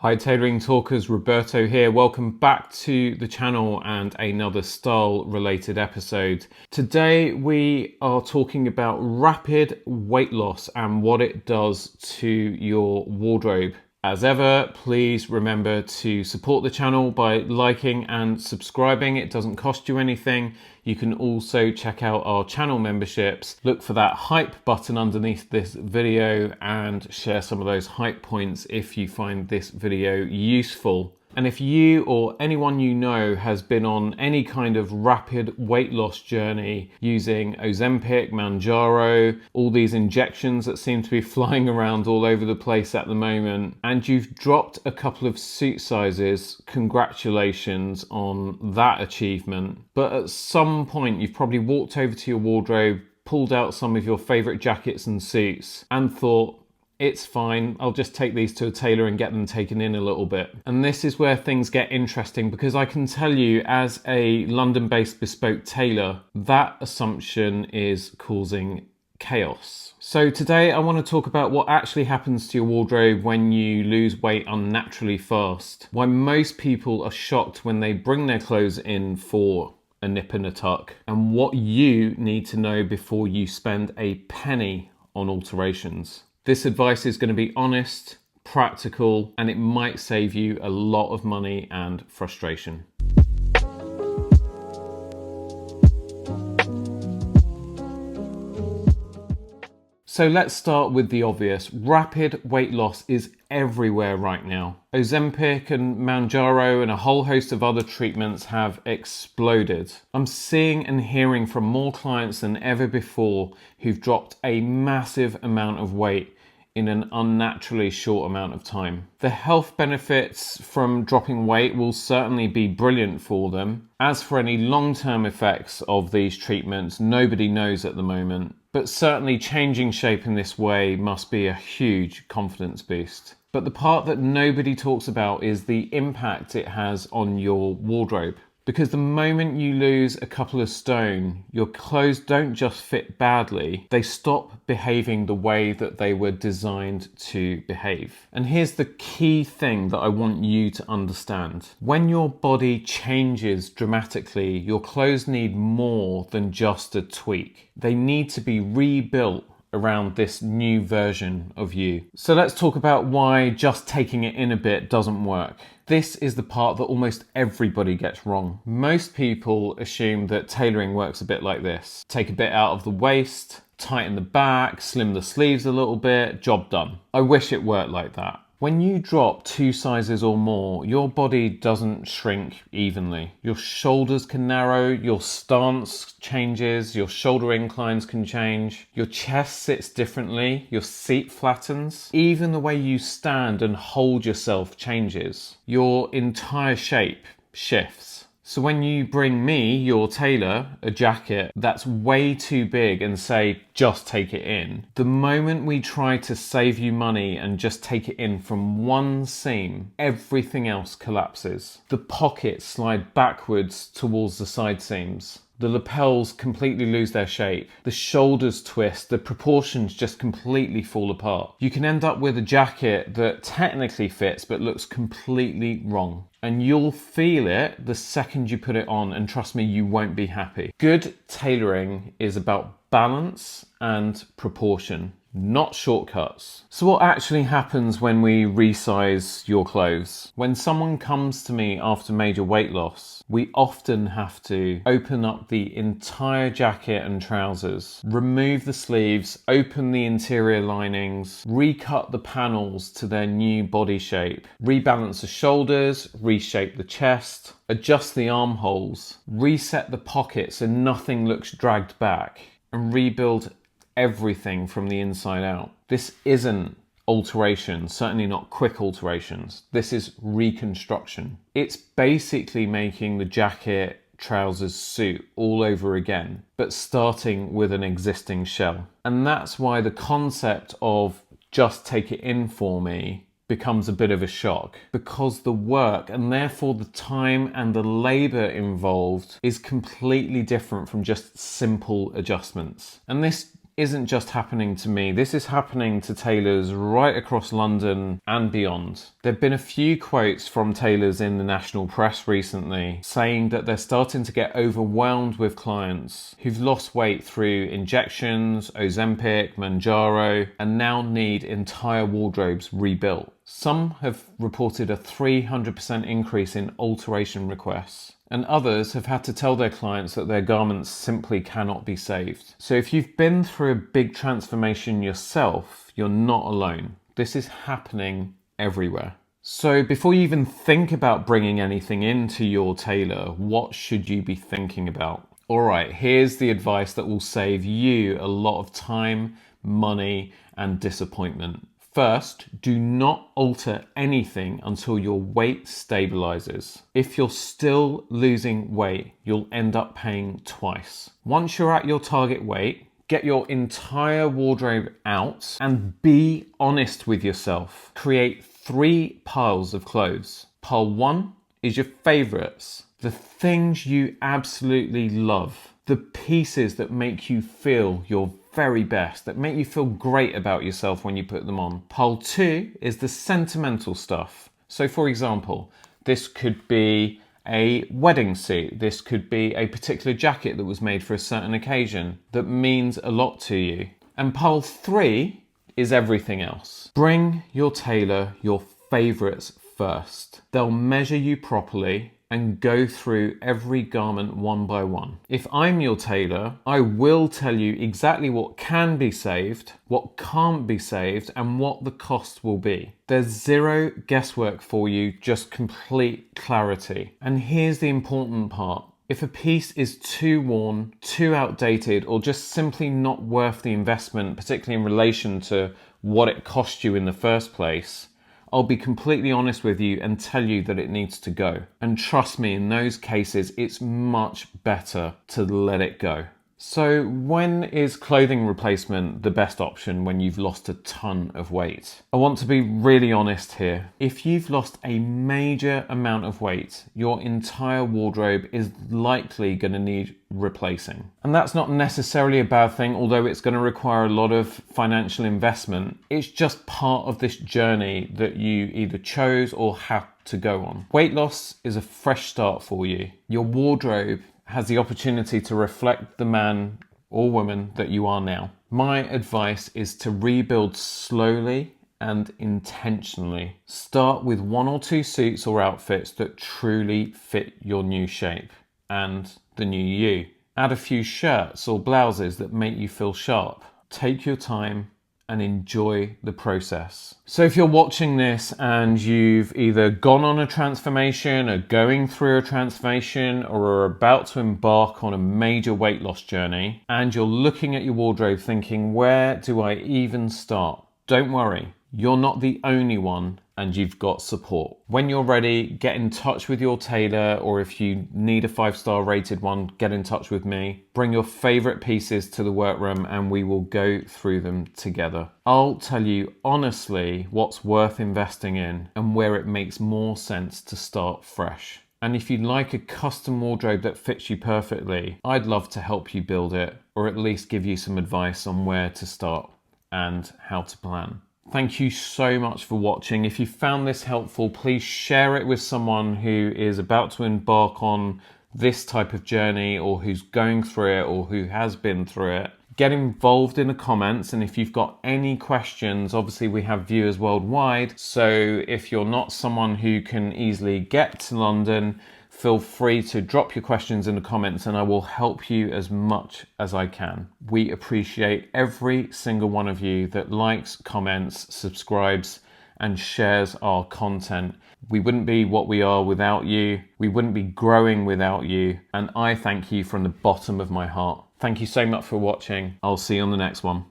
Hi tailoring talkers, Roberto here. Welcome back to the channel and another style related episode. Today we are talking about rapid weight loss and what it does to your wardrobe. As ever, please remember to support the channel by liking and subscribing. It doesn't cost you anything. You can also check out our channel memberships. Look for that hype button underneath this video and share some of those hype points if you find this video useful. And if you or anyone you know has been on any kind of rapid weight loss journey using Ozempic, Mounjaro, all these injections that seem to be flying around all over the place at the moment, and you've dropped a couple of suit sizes, congratulations on that achievement. But at some point you've probably walked over to your wardrobe, pulled out some of your favorite jackets and suits and thought, it's fine, I'll just take these to a tailor and get them taken in a little bit. And this is where things get interesting, because I can tell you as a London-based bespoke tailor, that assumption is causing chaos. So today I want to talk about what actually happens to your wardrobe when you lose weight unnaturally fast. Why most people are shocked when they bring their clothes in for a nip and a tuck, and what you need to know before you spend a penny on alterations. This advice is going to be honest, practical, and it might save you a lot of money and frustration. So let's start with the obvious. Rapid weight loss is everywhere right now. Ozempic and Mounjaro and a whole host of other treatments have exploded. I'm seeing and hearing from more clients than ever before who've dropped a massive amount of weight in an unnaturally short amount of time. The health benefits from dropping weight will certainly be brilliant for them. As for any long-term effects of these treatments, nobody knows at the moment. But certainly changing shape in this way must be a huge confidence boost. But the part that nobody talks about is the impact it has on your wardrobe. Because the moment you lose a couple of stone, your clothes don't just fit badly, they stop behaving the way that they were designed to behave. And here's the key thing that I want you to understand. When your body changes dramatically, your clothes need more than just a tweak. They need to be rebuilt around this new version of you. So let's talk about why just taking it in a bit doesn't work. This is the part that almost everybody gets wrong. Most people assume that tailoring works a bit like this. Take a bit out of the waist, tighten the back, slim the sleeves a little bit, job done. I wish it worked like that. When you drop 2 sizes or more, your body doesn't shrink evenly. Your shoulders can narrow, your stance changes, your shoulder inclines can change, your chest sits differently, your seat flattens. Even the way you stand and hold yourself changes. Your entire shape shifts. So when you bring me, your tailor, a jacket that's way too big and say, just take it in, the moment we try to save you money and just take it in from one seam, everything else collapses. The pockets slide backwards towards the side seams. The lapels completely lose their shape. The shoulders twist. The proportions just completely fall apart. You can end up with a jacket that technically fits but looks completely wrong. And you'll feel it the second you put it on, and trust me, you won't be happy. Good tailoring is about balance and proportion, not shortcuts. So what actually happens when we resize your clothes? When someone comes to me after major weight loss, we often have to open up the entire jacket and trousers, remove the sleeves, open the interior linings, recut the panels to their new body shape, rebalance the shoulders, reshape the chest, adjust the armholes, reset the pockets so nothing looks dragged back, and rebuild everything from the inside out. This isn't alterations, certainly not quick alterations. This is reconstruction. It's basically making the jacket, trousers, suit all over again, but starting with an existing shell. And that's why the concept of just take it in for me becomes a bit of a shock, because the work and therefore the time and the labor involved is completely different from just simple adjustments. And this isn't just happening to me. This is happening to tailors right across London and beyond. There have been a few quotes from tailors in the national press recently saying that they're starting to get overwhelmed with clients who've lost weight through injections, Ozempic, Mounjaro, and now need entire wardrobes rebuilt. Some have reported a 300% increase in alteration requests, and others have had to tell their clients that their garments simply cannot be saved. So if you've been through a big transformation yourself, you're not alone. This is happening everywhere. So before you even think about bringing anything into your tailor, what should you be thinking about? All right, here's the advice that will save you a lot of time, money, and disappointment. First, do not alter anything until your weight stabilizes. If you're still losing weight, you'll end up paying twice. Once you're at your target weight, get your entire wardrobe out and be honest with yourself. Create 3 piles of clothes. Pile 1 is your favorites, the things you absolutely love, the pieces that make you feel your very best, that make you feel great about yourself when you put them on. Pile 2 is the sentimental stuff. So for example, this could be a wedding suit. This could be a particular jacket that was made for a certain occasion that means a lot to you. And pile 3 is everything else. Bring your tailor your favorites first. They'll measure you properly and go through every garment one by one. If I'm your tailor, I will tell you exactly what can be saved, what can't be saved, and what the cost will be. There's zero guesswork for you, just complete clarity. And here's the important part. If a piece is too worn, too outdated, or just simply not worth the investment, particularly in relation to what it cost you in the first place, I'll be completely honest with you and tell you that it needs to go. And trust me, in those cases, it's much better to let it go. So when is clothing replacement the best option when you've lost a ton of weight? I want to be really honest here. If you've lost a major amount of weight, your entire wardrobe is likely going to need replacing. And that's not necessarily a bad thing, although it's going to require a lot of financial investment. It's just part of this journey that you either chose or had to go on. Weight loss is a fresh start for you. Your wardrobe has the opportunity to reflect the man or woman that you are now. My advice is to rebuild slowly and intentionally. Start with 1 or 2 suits or outfits that truly fit your new shape and the new you. Add a few shirts or blouses that make you feel sharp. Take your time and enjoy the process. So if you're watching this and you've either gone on a transformation, are going through a transformation, or are about to embark on a major weight loss journey, and you're looking at your wardrobe thinking, where do I even start? Don't worry, you're not the only one, and you've got support. When you're ready, get in touch with your tailor, or if you need a 5-star rated one, get in touch with me. Bring your favorite pieces to the workroom and we will go through them together. I'll tell you honestly what's worth investing in and where it makes more sense to start fresh. And if you'd like a custom wardrobe that fits you perfectly, I'd love to help you build it, or at least give you some advice on where to start and how to plan. Thank you so much for watching. If you found this helpful, please share it with someone who is about to embark on this type of journey, or who's going through it, or who has been through it. Get involved in the comments, and if you've got any questions, obviously we have viewers worldwide, so if you're not someone who can easily get to London, feel free to drop your questions in the comments and I will help you as much as I can. We appreciate every single one of you that likes, comments, subscribes, and shares our content. We wouldn't be what we are without you. We wouldn't be growing without you. And I thank you from the bottom of my heart. Thank you so much for watching. I'll see you on the next one.